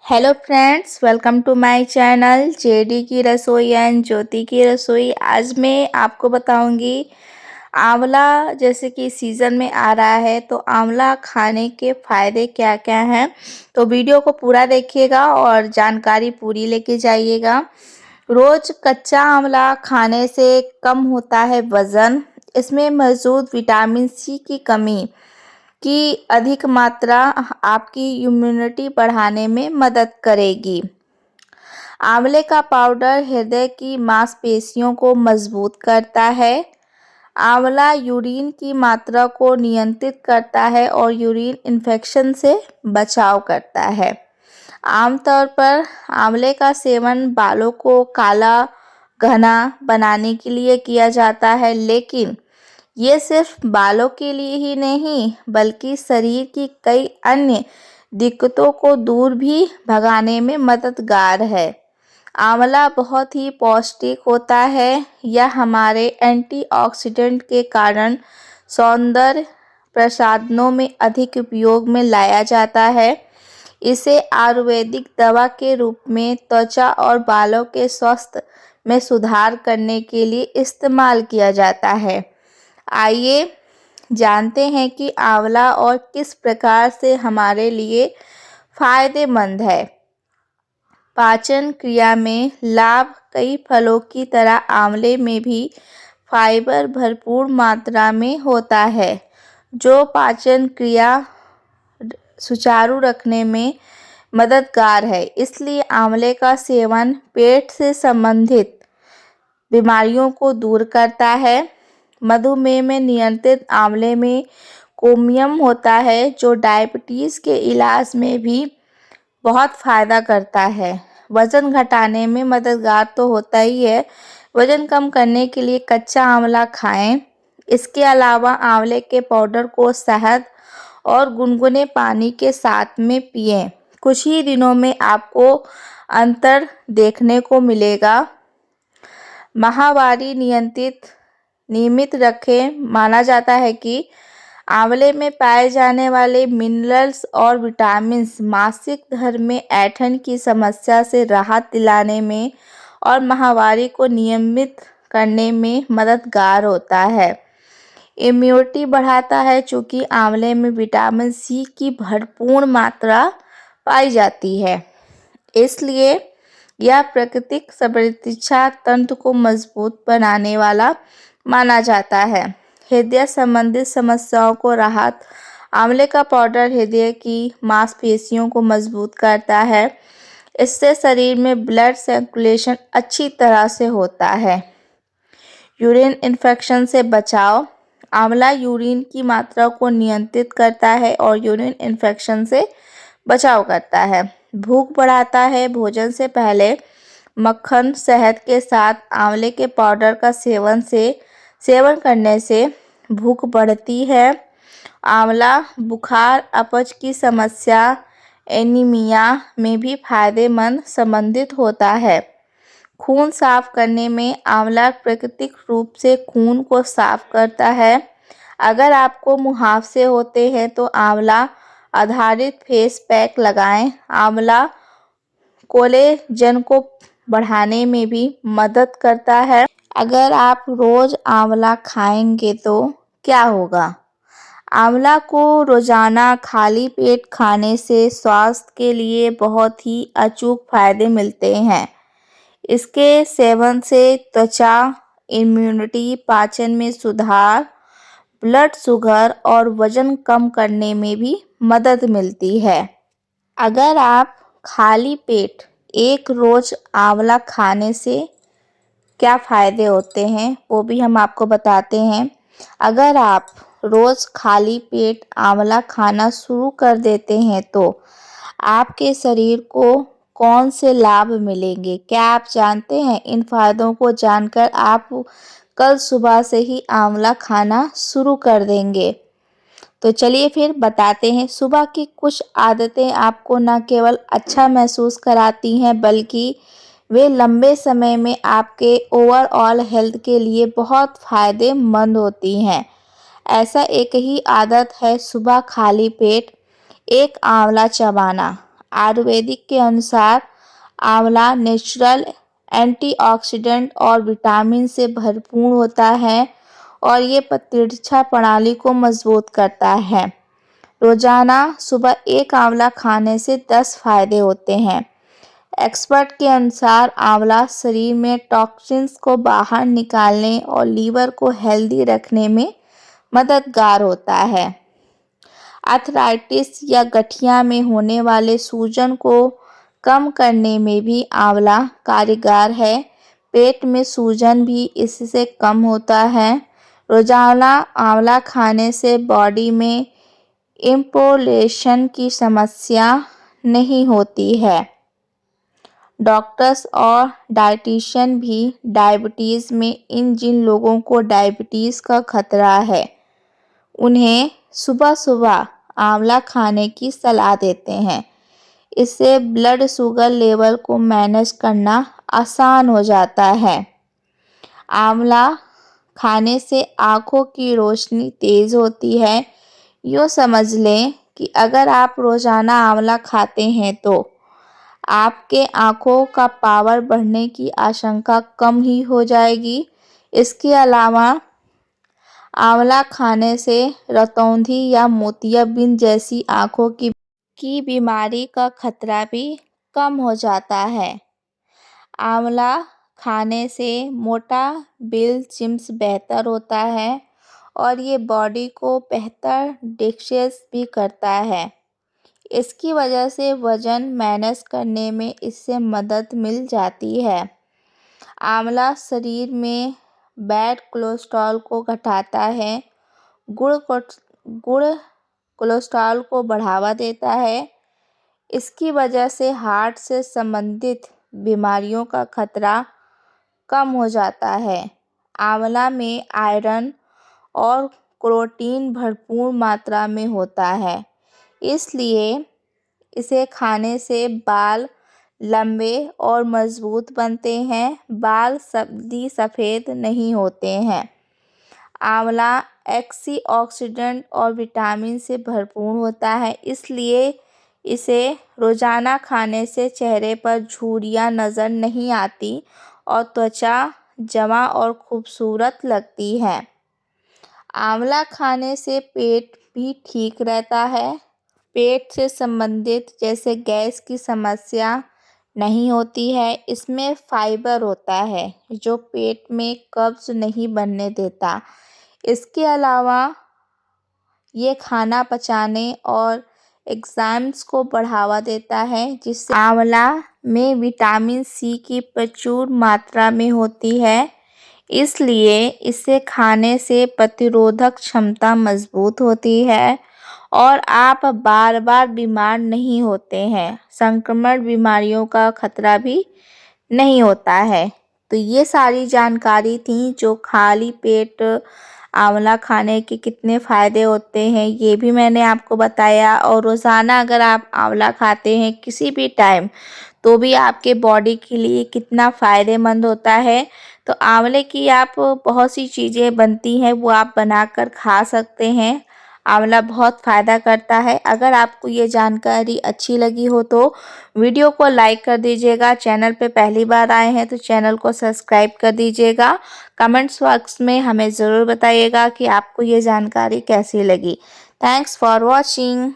Hello friends, welcome to my channel JD की रसोई and ज्योति की रसोई। आज मैं आपको बताऊंगी आंवला जैसे कि सीज़न में आ रहा है तो आंवला खाने के फ़ायदे क्या क्या हैं। तो वीडियो को पूरा देखिएगा और जानकारी पूरी लेके जाइएगा। रोज़ कच्चा आंवला खाने से कम होता है वज़न। इसमें मौजूद विटामिन सी की कमी की अधिक मात्रा आपकी इम्यूनिटी बढ़ाने में मदद करेगी। आंवले का पाउडर हृदय की मांसपेशियों को मजबूत करता है। आंवला यूरिन की मात्रा को नियंत्रित करता है और यूरिन इन्फेक्शन से बचाव करता है। आमतौर पर आंवले का सेवन बालों को काला घना बनाने के लिए किया जाता है, लेकिन ये सिर्फ बालों के लिए ही नहीं बल्कि शरीर की कई अन्य दिक्कतों को दूर भी भगाने में मददगार है। आंवला बहुत ही पौष्टिक होता है। यह हमारे एंटीऑक्सीडेंट के कारण सौंदर्य प्रसाधनों में अधिक उपयोग में लाया जाता है। इसे आयुर्वेदिक दवा के रूप में त्वचा और बालों के स्वास्थ्य में सुधार करने के लिए इस्तेमाल किया जाता है। आइए जानते हैं कि आंवला और किस प्रकार से हमारे लिए फायदेमंद है। पाचन क्रिया में लाभ। कई फलों की तरह आंवले में भी फाइबर भरपूर मात्रा में होता है, जो पाचन क्रिया सुचारू रखने में मददगार है। इसलिए आंवले का सेवन पेट से संबंधित बीमारियों को दूर करता है। मधुमेह में नियंत्रित। आंवले में क्रोमियम होता है जो डायबिटीज़ के इलाज में भी बहुत फ़ायदा करता है। वज़न घटाने में मददगार तो होता ही है। वज़न कम करने के लिए कच्चा आंवला खाएं। इसके अलावा आंवले के पाउडर को शहद और गुनगुने पानी के साथ में पिएं। कुछ ही दिनों में आपको अंतर देखने को मिलेगा। माहवारी नियमित रखें। माना जाता है कि आंवले में पाए जाने वाले मिनरल्स और विटामिन्स मासिक धर्म में ऐंठन की समस्या से राहत दिलाने में और माहवारी को नियमित करने में मददगार होता है। इम्यूनिटी बढ़ाता है। चूँकि आंवले में विटामिन सी की भरपूर मात्रा पाई जाती है, इसलिए यह प्राकृतिक प्रतिरक्षा तंत्र को मजबूत बनाने वाला माना जाता है। हृदय संबंधित समस्याओं को राहत। आंवले का पाउडर हृदय की मांसपेशियों को मजबूत करता है। इससे शरीर में ब्लड सर्कुलेशन अच्छी तरह से होता है। यूरिन इन्फेक्शन से बचाव। आंवला यूरिन की मात्रा को नियंत्रित करता है और यूरिन इन्फेक्शन से बचाव करता है। भूख बढ़ाता है। भोजन से पहले मक्खन शहद के साथ आंवले के पाउडर का सेवन करने से भूख बढ़ती है। आंवला बुखार, अपच की समस्या, एनीमिया में भी फायदेमंद संबंधित होता है। खून साफ करने में आंवला प्राकृतिक रूप से खून को साफ करता है। अगर आपको मुहासे होते हैं तो आंवला आधारित फेस पैक लगाएं। आंवला कोलेजन को बढ़ाने में भी मदद करता है। अगर आप रोज आंवला खाएंगे तो क्या होगा? आंवला को रोजाना खाली पेट खाने से स्वास्थ्य के लिए बहुत ही अचूक फायदे मिलते हैं। इसके सेवन से त्वचा, इम्यूनिटी, पाचन में सुधार, ब्लड शुगर और वजन कम करने में भी मदद मिलती है। अगर आप खाली पेट एक रोज आंवला खाने से क्या फ़ायदे होते हैं वो भी हम आपको बताते हैं। अगर आप रोज़ खाली पेट आंवला खाना शुरू कर देते हैं तो आपके शरीर को कौन से लाभ मिलेंगे, क्या आप जानते हैं? इन फायदों को जानकर आप कल सुबह से ही आंवला खाना शुरू कर देंगे। तो चलिए फिर बताते हैं। सुबह की कुछ आदतें आपको न केवल अच्छा महसूस कराती हैं बल्कि वे लंबे समय में आपके ओवरऑल हेल्थ के लिए बहुत फ़ायदेमंद होती हैं। ऐसा एक ही आदत है सुबह खाली पेट एक आंवला चबाना। आयुर्वेदिक के अनुसार आंवला नेचुरल एंटीऑक्सीडेंट और विटामिन से भरपूर होता है और ये प्रतिरक्षा प्रणाली को मजबूत करता है। रोजाना सुबह एक आंवला खाने से 10 फायदे होते हैं। एक्सपर्ट के अनुसार आंवला शरीर में टॉक्सिन्स को बाहर निकालने और लीवर को हेल्दी रखने में मददगार होता है। आर्थराइटिस या गठिया में होने वाले सूजन को कम करने में भी आंवला कारगर है। पेट में सूजन भी इससे कम होता है। रोजाना आंवला खाने से बॉडी में इम्पोलेशन की समस्या नहीं होती है। डॉक्टर्स और डाइटिशियन भी डायबिटीज़ में जिन लोगों को डायबिटीज़ का खतरा है उन्हें सुबह सुबह आंवला खाने की सलाह देते हैं। इससे ब्लड शुगर लेवल को मैनेज करना आसान हो जाता है। आंवला खाने से आँखों की रोशनी तेज़ होती है। यूँ समझ लें कि अगर आप रोज़ाना आंवला खाते हैं तो आपके आँखों का पावर बढ़ने की आशंका कम ही हो जाएगी। इसके अलावा आंवला खाने से रतौंधी या मोतियाबिंद जैसी आँखों की बीमारी का खतरा भी कम हो जाता है। आंवला खाने से मोटा बिल चिम्स बेहतर होता है और ये बॉडी को बेहतर डिक्शेस भी करता है। इसकी वजह से वज़न मैनेज करने में इससे मदद मिल जाती है। आंवला शरीर में बैड कोलेस्ट्रॉल को घटाता है, गुड़ कोलेस्ट्रॉल को बढ़ावा देता है। इसकी वजह से हार्ट से संबंधित बीमारियों का खतरा कम हो जाता है। आंवला में आयरन और प्रोटीन भरपूर मात्रा में होता है, इसलिए इसे खाने से बाल लंबे और मजबूत बनते हैं। बाल जल्दी सफ़ेद नहीं होते हैं। आंवला एंटीऑक्सीडेंट और विटामिन से भरपूर होता है, इसलिए इसे रोज़ाना खाने से चेहरे पर झुर्रियाँ नज़र नहीं आती और त्वचा जमा और खूबसूरत लगती है। आंवला खाने से पेट भी ठीक रहता है। पेट से संबंधित जैसे गैस की समस्या नहीं होती है। इसमें फाइबर होता है जो पेट में कब्ज नहीं बनने देता। इसके अलावा ये खाना पचाने और एंजाइम्स को बढ़ावा देता है, जिससे आंवला में विटामिन सी की प्रचुर मात्रा में होती है, इसलिए इसे खाने से प्रतिरोधक क्षमता मजबूत होती है और आप बार बार बीमार नहीं होते हैं। संक्रमण बीमारियों का खतरा भी नहीं होता है। तो ये सारी जानकारी थी जो खाली पेट आंवला खाने के कितने फ़ायदे होते हैं ये भी मैंने आपको बताया। और रोज़ाना अगर आप आंवला खाते हैं किसी भी टाइम तो भी आपके बॉडी के लिए कितना फ़ायदेमंद होता है। तो आंवले की आप बहुत सी चीज़ें बनती हैं वो आप बनाकर खा सकते हैं। आंवला बहुत फ़ायदा करता है। अगर आपको ये जानकारी अच्छी लगी हो तो वीडियो को लाइक कर दीजिएगा। चैनल पे पहली बार आए हैं तो चैनल को सब्सक्राइब कर दीजिएगा। कमेंट्स बॉक्स में हमें ज़रूर बताइएगा कि आपको ये जानकारी कैसी लगी। Thanks for watching.